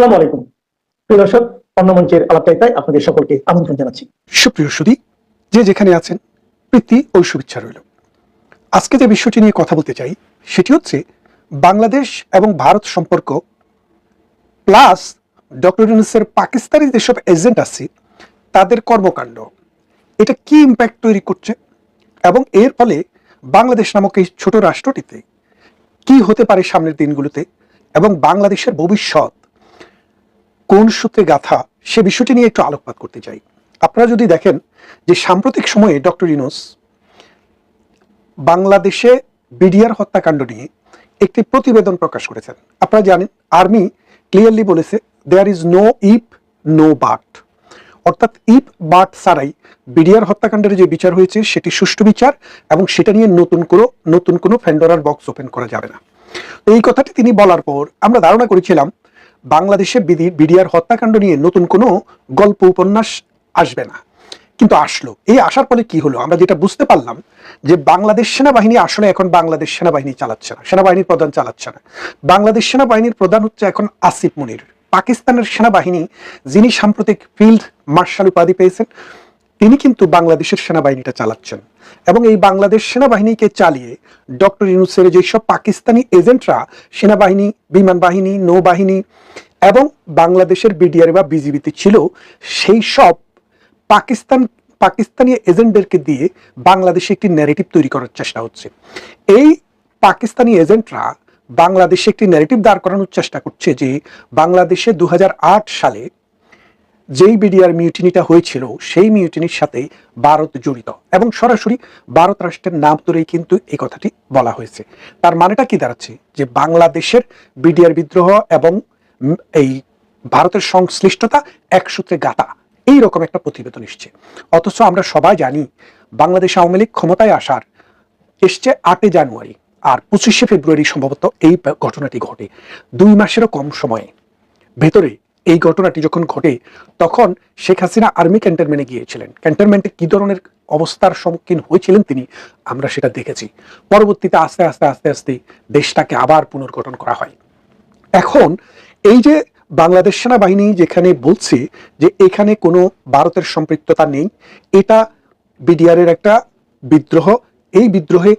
আসসালামু আলাইকুম প্রিয় দর্শক, অন্য মঞ্চের আলাপচারিতায় আপনাদের সকলকে আমন্ত্রণ জানাচ্ছি। সুপ্রিয় সুধী, যে যেখানে আছেন প্রীতি ও শুভেচ্ছা রইল। আজকে যে বিষয়টি নিয়ে কথা বলতে চাই সেটি হচ্ছে বাংলাদেশ এবং ভারত সম্পর্ক প্লাস ডক্টর ইউনূসের পাকিস্তানি যেসব এজেন্ট আছে তাদের কর্মকাণ্ড, এটা কি ইম্প্যাক্ট তৈরি করছে এবং এর ফলে বাংলাদেশ নামক এই ছোট রাষ্ট্রটিতে কি হতে পারে সামনের দিনগুলোতে এবং বাংলাদেশের ভবিষ্যৎ কোন সূত্রে গাথা, সে বিষয়টি নিয়ে একটু আলোকপাত করতে চাই। আপনারা যদি দেখেন যে সাম্প্রতিক সময়ে ডক্টর ইউনূস বাংলাদেশে বিডিআর হত্যাকাণ্ড নিয়ে একটি প্রতিবেদন প্রকাশ করেছেন। আপনারা জানেন আর্মি ক্লিয়ারলি বলেছে there is no if no but, অর্থাৎ ইফ বাট ছাড়াই বিডিআর হত্যাকাণ্ডের যে বিচার হয়েছে সেটি সুষ্ঠু বিচার এবং সেটা নিয়ে নতুন কোনো ফ্যান্ডোরার বক্স ওপেন করা যাবে না। এই কথাটি তিনি বলার পর আমরা ধারণা করেছিলাম বাংলাদেশে বিডিআর হত্যাকাণ্ড নিয়ে নতুন কোনো গল্প উপন্যাস আসবে না, কিন্তু আসলো। এই আসার ফলে কি হলো, আমরা যেটা বুঝতে পারলাম যে বাংলাদেশ সেনাবাহিনী আসলে এখন বাংলাদেশ সেনাবাহিনী চালাচ্ছে না, সেনাবাহিনীর প্রধান চালাচ্ছে না। বাংলাদেশ সেনাবাহিনীর প্রধান হচ্ছে এখন আসিফ মুনির। পাকিস্তানের সেনাবাহিনী যিনি সাম্প্রতিক ফিল্ড মার্শাল উপাধি পেয়েছেন তিনি কিন্তু বাংলাদেশের সেনাবাহিনীটা চালাচ্ছেন এবং এই বাংলাদেশ সেনাবাহিনীকে চালিয়ে ডক্টর ইউনূসের যেসব পাকিস্তানি এজেন্টরা সেনাবাহিনী, বিমান বাহিনী, নৌবাহিনী এবং বাংলাদেশের বিডিআর বা বিজিবিতে ছিল, সেই সব পাকিস্তানি এজেন্টদেরকে দিয়ে বাংলাদেশে একটি ন্যারেটিভ তৈরি করার চেষ্টা হচ্ছে। এই পাকিস্তানি এজেন্টরা বাংলাদেশে একটি ন্যারেটিভ দাঁড় করানোর চেষ্টা করছে যে বাংলাদেশে 2008 সালে যেই বিডিআর মিউটিনিটা হয়েছিল সেই মিউটিনির সাথে ভারত জড়িত এবং সরাসরি ভারত রাষ্ট্রের নাম ধরেই কিন্তু এই কথাটি বলা হয়েছে। তার মানেটা কি দাঁড়াচ্ছে যে বাংলাদেশের বিডিআর বিদ্রোহ এবং এই ভারতের সংশ্লিষ্টতা এক সূত্রে গাঁথা, এইরকম একটা প্রতিবেদন এসছে। অথচ আমরা সবাই জানি বাংলাদেশ আওয়ামী লীগ ক্ষমতায় আসার এসছে 8 জানুয়ারি আর 25 ফেব্রুয়ারি সম্ভবত এই ঘটনাটি ঘটে। 2 মাসেরও কম সময়ে ভেতরে এই ঘটনাটি যখন ঘটে তখন শেখ হাসিনা আর্মি ক্যান্টনমেন্টে গিয়েছিলেন। ক্যান্টনমেন্টে কি ধরনের অবস্থার সম্মুখীন হয়েছিলেন তিনি, আমরা সেটা দেখেছি। পরবর্তীতে আস্তে আস্তে আস্তে আস্তে দেশটাকে আবার পুনর্গঠন করা হয়। এখন এই যে বাংলাদেশ সেনাবাহিনী যেখানে বলছে যে এখানে কোনো ভারতের সম্পৃক্ততা নেই, এটা বিডিআর এর একটা বিদ্রোহ, এই বিদ্রোহে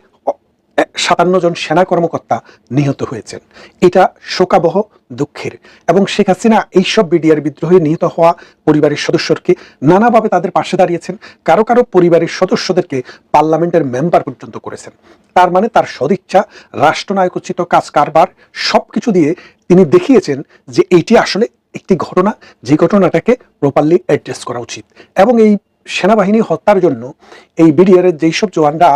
57 জন সেনা কর্মকর্তা নিহত হয়েছেন, এটা শোকাবহ, দুঃখের। এবং শেখ হাসিনা এইসব বিডিআর বিদ্রোহে নিহত হওয়া পরিবারের সদস্যকে নানাভাবে তাদের পাশে দাঁড়িয়েছেন, কারো কারো পরিবারের সদস্যদেরকে পার্লামেন্টের মেম্বার পর্যন্ত করেছেন। তার মানে তার সদিচ্ছা, রাষ্ট্রনায়কোচিত কাজ কারবার সবকিছু দিয়ে তিনি দেখিয়েছেন যে এইটি আসলে একটি ঘটনা, যে ঘটনাটাকে প্রপারলি অ্যাড্রেস করা উচিত। এবং এই সেনাবাহিনী হত্যার জন্য এই বিডিআর এর যেসব জওয়ানরা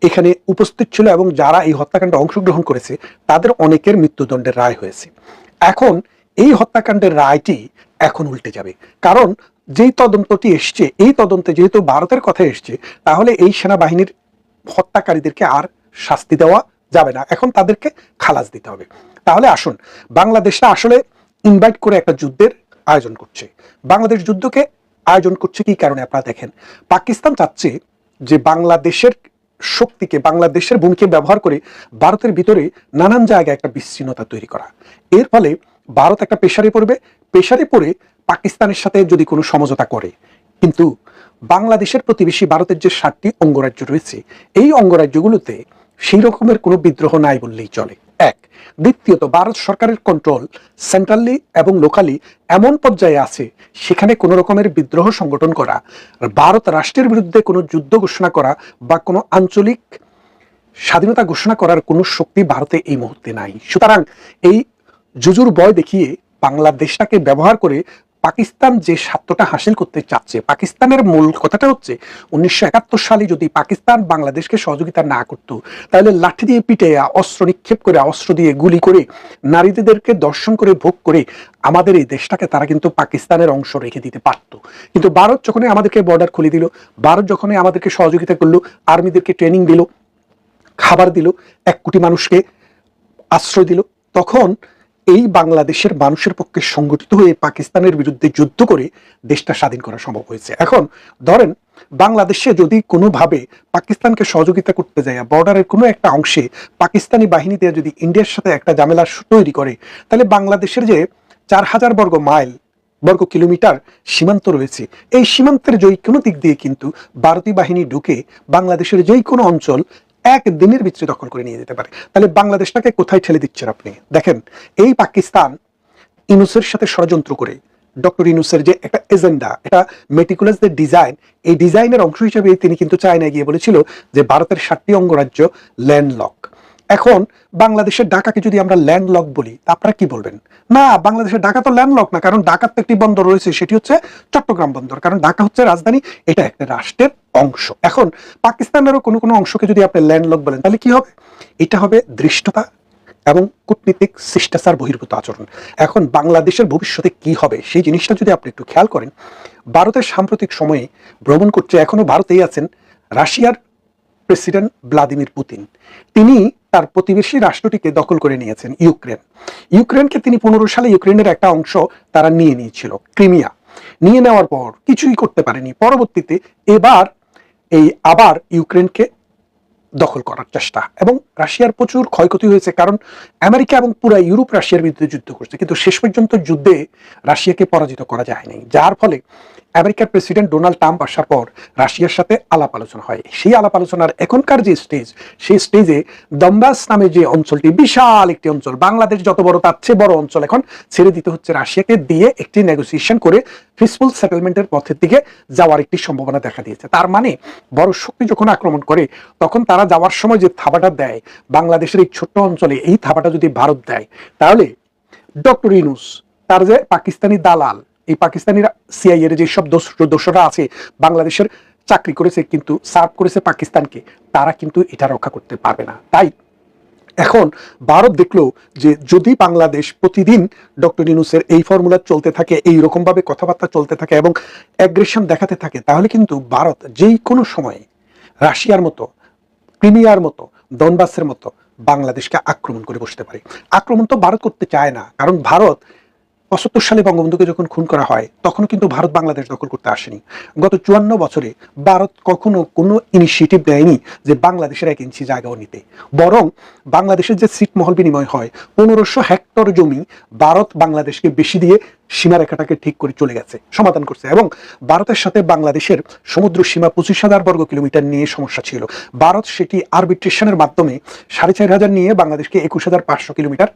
এখানে উপস্থিত ছিল এবং যারা এই হত্যাকাণ্ডে অংশগ্রহণ করেছে তাদের অনেকের মৃত্যুদণ্ডের রায় হয়েছে। এখন এই হত্যাকাণ্ডের রায়টি এখন উল্টে যাবে, কারণ যেই তদন্তটি এসছে, এই তদন্তে যেহেতু ভারতের কথা এসছে, তাহলে এই সেনাবাহিনীর হত্যাকারীদেরকে আর শাস্তি দেওয়া যাবে না, এখন তাদেরকে খালাস দিতে হবে। তাহলে আসুন, বাংলাদেশটা আসলে ইনভাইট করে একটা যুদ্ধের আয়োজন করছে। বাংলাদেশ যুদ্ধকে আয়োজন করছে কি কারণে আপনারা দেখেন, পাকিস্তান চাচ্ছে যে বাংলাদেশের শক্তিকে, বাংলাদেশের ভূমিকে ব্যবহার করে ভারতের ভিতরে নানান জায়গায় একটা বিচ্ছিন্নতা তৈরি করা। এর ফলে ভারত একটা প্রেসারে পড়ে পাকিস্তানের সাথে যদি কোনো সমঝোতা করে, কিন্তু বাংলাদেশের প্রতিবেশী ভারতের যে 7টি অঙ্গরাজ্য রয়েছে এই অঙ্গরাজ্যগুলোতে সেই রকমের কোনো বিদ্রোহ নাই বললেই চলে। এক, দ্বিতীয়ত ভারত সরকারের কন্ট্রোল সেন্ট্রালি এবং লোকালি এমন পর্যায়ে আছে সেখানে কোনো রকমের বিদ্রোহ সংগঠন করা, ভারত রাষ্ট্রের বিরুদ্ধে কোনো যুদ্ধ ঘোষণা করা বা কোনো আঞ্চলিক স্বাধীনতা ঘোষণা করার কোনো শক্তি ভারতে এই মুহূর্তে নাই। সুতরাং এই জুজুর ভয় দেখিয়ে বাংলাদেশটাকে ব্যবহার করে পাকিস্তান যে স্বার্থটা হাসিল করতে চাচ্ছে, পাকিস্তানের মূল কথাটা হচ্ছে 1971 সালে যদি পাকিস্তান বাংলাদেশকে সহযোগিতা না করতো তাহলে লাঠি দিয়ে পিটে, অস্ত্র নিক্ষেপ করে, অস্ত্র দিয়ে গুলি করে, নারীদেরকে দর্শন করে, ভোগ করে আমাদের এই দেশটাকে তারা কিন্তু পাকিস্তানের অংশ রেখে দিতে পারতো। কিন্তু ভারত যখনই আমাদেরকে বর্ডার খুলে দিল, ভারত যখনই আমাদেরকে সহযোগিতা করলো, আর্মিদেরকে ট্রেনিং দিল, খাবার দিল, 1 কোটি মানুষকে আশ্রয় দিল, তখন এই বাংলাদেশের মানুষের পক্ষে সংগঠিত হয়ে পাকিস্তানের বিরুদ্ধে যুদ্ধ করে দেশটা স্বাধীন করা সম্ভব হয়েছে। এখন ধরেন বাংলাদেশে যদি কোনোভাবে পাকিস্তানকে সহযোগিতা করতে যায়, বর্ডারের কোনো একটা অংশে পাকিস্তানি বাহিনীতে যদি ইন্ডিয়ার সাথে একটা ঝামেলা তৈরি করে, তাহলে বাংলাদেশের যে 4,000 বর্গ কিলোমিটার সীমান্ত রয়েছে। এই সীমান্তের যে কোনো দিক দিয়ে কিন্তু ভারতীয় বাহিনী ঢুকে বাংলাদেশের যে কোনো অঞ্চল একদিনের ভিতরে দখল করে নিয়ে যেতে পারে। তাহলে বাংলাদেশটাকে কোথায় ঠেলে দিচ্ছেন আপনি? দেখেন, এই পাকিস্তান ইউনূসের সাথে ষড়যন্ত্র করে ডক্টর ইউনূসের যে একটা এজেন্ডা, এটা মেটিকুলাস যে ডিজাইন, এই ডিজাইনের অংশ হিসেবে তিনি কিন্তু চায়নায় গিয়ে বলেছিল যে ভারতের 7টি অঙ্গরাজ্য ল্যান্ডলক। এখন বাংলাদেশের ঢাকাকে যদি আমরা ল্যান্ডলক বলি, তা আপনারা কি বলবেন? না, বাংলাদেশের ঢাকা তো ল্যান্ডলক না, কারণ ঢাকার তো একটি বন্দর রয়েছে, সেটি হচ্ছে চট্টগ্রাম বন্দর, কারণ ঢাকা হচ্ছে রাজধানী, এটা একটা রাষ্ট্রের অংশ। এখন পাকিস্তানেরও কোনো কোনো অংশকে যদি আপনি ল্যান্ডলক বলেন, তাহলে কি হবে? এটা হবে ধৃষ্টতা এবং কূটনীতিক শিষ্টাচার বহির্ভূত আচরণ। এখন বাংলাদেশের ভবিষ্যতে কি হবে সেই জিনিসটা যদি আপনি একটু খেয়াল করেন, ভারতের সাম্প্রতিক সময়ে ভ্রমণ করছে, এখনো ভারতেই আছেন রাশিয়ার প্রেসিডেন্ট ভ্লাদিমির পুতিন। তিনি তার প্রতিবেশী রাষ্ট্রটিকে দখল করে নিয়েছেন, ইউক্রেনকে তিনি 15 সালে ইউক্রেনের একটা অংশ তারা নিয়ে নিয়েছিল, ক্রিমিয়া। নিয়ে নেওয়ার পর কিছুই করতে পারেনি, পরবর্তীতে এবার আবার ইউক্রেনকে দখল করার চেষ্টা, এবং রাশিয়ার প্রচুর ক্ষয়ক্ষতি হয়েছে, কারণ আমেরিকা এবং পুরো ইউরোপ রাশিয়ার বিরুদ্ধে যুদ্ধ করছে, কিন্তু শেষ পর্যন্ত যুদ্ধে রাশিয়াকে পরাজিত করা যায়নি, যার ফলে আমেরিকার প্রেসিডেন্ট ডোনাল্ড ট্রাম্প আসার পর রাশিয়ার সাথে আলাপ আলোচনা হয়। সেই আলাপ আলোচনার এখনকার যে স্টেজ, সেই স্টেজে দম্বাস নামে যে অঞ্চলটি, বিশাল একটি অঞ্চল, বাংলাদেশ যত বড় তার চেয়ে বড় অঞ্চল, এখন ছেড়ে দিতে হচ্ছে রাশিয়াকে, দিয়ে একটি নেগোসিয়েশন করে পিসফুল সেটেলমেন্টের পথের দিকে যাওয়ার একটি সম্ভাবনা দেখা দিয়েছে। তার মানে বড় শক্তি যখন আক্রমণ করে, তখন তারা যাওয়ার সময় যে থাবাটা দেয় বাংলাদেশের এই ছোট্ট অঞ্চলে, এই থাবাটা যদি ভারত দেয়, তাহলে ডক্টর ইউনূস, তার যে পাকিস্তানি দালাল, এই পাকিস্তানি সিআইএ এর যেসব দোসররা আছে, বাংলাদেশের চাকরি করেছে কিন্তু সার্ভ করেছে পাকিস্তানকে, তারা কিন্তু এটা রক্ষা করতে পারবে না। তাই এখন ভারত দেখলো যে যদি বাংলাদেশ প্রতিদিন ডক্টর ইউনূসের এই ফর্মুলা চলতে থাকে, এই রকম ভাবে কথাবার্তা চলতে থাকে এবং অ্যাগ্রেশন দেখাতে থাকে, তাহলে কিন্তু ভারত যেই কোনো সময়ে রাশিয়ার মতো, ক্রিমিয়ার মতো, ডনবাসের মতো বাংলাদেশকে আক্রমণ করে বসতে পারে। আক্রমণ তো ভারত করতে চায় না, কারণ ভারত 75 সালে বঙ্গবন্ধুকে যখন খুন করা হয়, তখনও কিন্তু ভারত বাংলাদেশ দখল করতে আসেনি। গত 54 বছরে ভারত কখনো কোনো ইনিশিয়েটিভ নেয়নি যে বাংলাদেশের 1 ইঞ্চি জায়গাও নিতে, বরং বাংলাদেশের যে ছিটমহল বিনিময় হয়, 1500 হেক্টর জমি ভারত বাংলাদেশকে বেশি দিয়ে সীমারেখাটাকে ঠিক করে চলে গেছে, সমাধান করছে। এবং ভারতের সাথে বাংলাদেশের সমুদ্র সীমা 25,000 বর্গ কিলোমিটার নিয়ে সমস্যা ছিল, ভারত সেটি আরবিট্রেশনের মাধ্যমে 4,500 নিয়ে বাংলাদেশকে 21,500 কিলোমিটার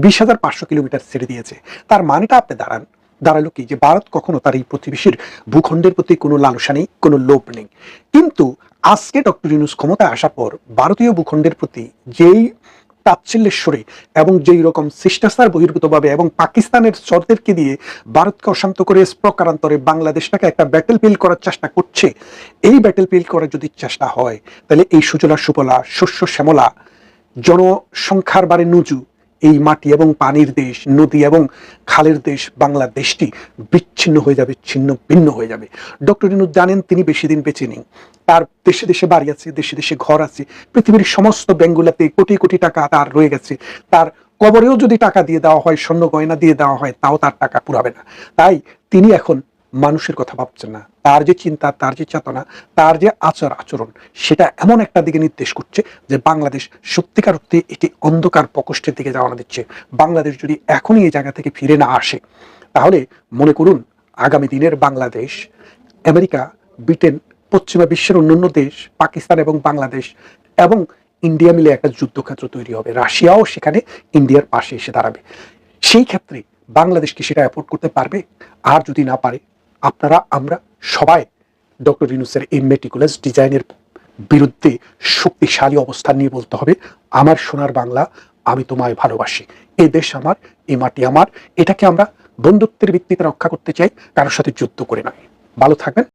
20,500 কিলোমিটার ছেড়ে দিয়েছে। তার মানেটা আপনি দাঁড়ালো কি, যে ভারত কখনো তার এই প্রতিবেশীর ভূখণ্ডের প্রতি কোনো লালসা নেই, কোনো লোভ নেই। কিন্তু আজকে ডক্টর ইউনূস ক্ষমতায় আসার পর ভারতীয় ভূখণ্ডের প্রতি যেই তাচ্ছিল্যেশ্বরে এবং যেই রকম শিষ্টাচার বহির্ভূতভাবে এবং পাকিস্তানের সরদেরকে দিয়ে ভারতকে অশান্ত করে প্রকারান্তরে বাংলাদেশটাকে একটা ব্যাটেল ফিল্ড করার চেষ্টা করছে, এই ব্যাটেল ফিল্ড করার যদি চেষ্টা হয়, তাহলে এই সুজলা সুফলা শস্য শ্যামলা জনসংখ্যার বারে নুজু এই মাটি এবং পানির দেশ, নদী এবং খালের দেশ বাংলাদেশটি বিচ্ছিন্ন হয়ে যাবে, ছিন্ন ভিন্ন হয়ে যাবে। ডক্টর ইউনূস জানেন তিনি বেশি দিন বেঁচে নেই, তার দেশে দেশে বাড়ি আছে, দেশে দেশে ঘর আছে, পৃথিবীর সমস্ত ব্যাঙ্কগুলোতে কোটি কোটি টাকা তার রয়ে গেছে, তার কবরেও যদি টাকা দিয়ে দেওয়া হয়, স্বর্ণ গয়না দিয়ে দেওয়া হয়, তাও তার টাকা পুরাবে না। তাই তিনি এখন মানুষের কথা ভাবছেন না, তার যে চিন্তা, তার যে চেতনা, তার যে আচরণ, সেটা এমন একটা দিকে নির্দেশ করছে যে বাংলাদেশ সত্যিকার অর্থে এটি অন্ধকার প্রকোষ্ঠের দিকে যাওয়া দিচ্ছে। বাংলাদেশ যদি এখনই এই জায়গা থেকে ফিরে না আসে, তাহলে মনে করুন আগামী দিনের বাংলাদেশ আমেরিকা, ব্রিটেন, পশ্চিমা বিশ্বের অন্যান্য দেশ, পাকিস্তান এবং বাংলাদেশ এবং ইন্ডিয়া মিলে একটা যুদ্ধক্ষেত্র তৈরি হবে, রাশিয়াও সেখানে ইন্ডিয়ার পাশে এসে দাঁড়াবে। সেই ক্ষেত্রে বাংলাদেশ কি সেটা অ্যাফোর্ড করতে পারবে? আর যদি না পারে, আপনারা আমরা সবাই ডক্টর ইউনূসের এই মেটিকুলাস ডিজাইনের বিরুদ্ধে শক্তিশালী অবস্থান নিয়ে বলতে হবে, আমার সোনার বাংলা, আমি তোমায় ভালোবাসি, এই দেশ আমার, এই মাটি আমার, এটাকে আমরা বন্ধুত্বের ভিত্তিতে রক্ষা করতে চাই, কারোর সাথে যুদ্ধ করে নয়। ভালো থাকবেন।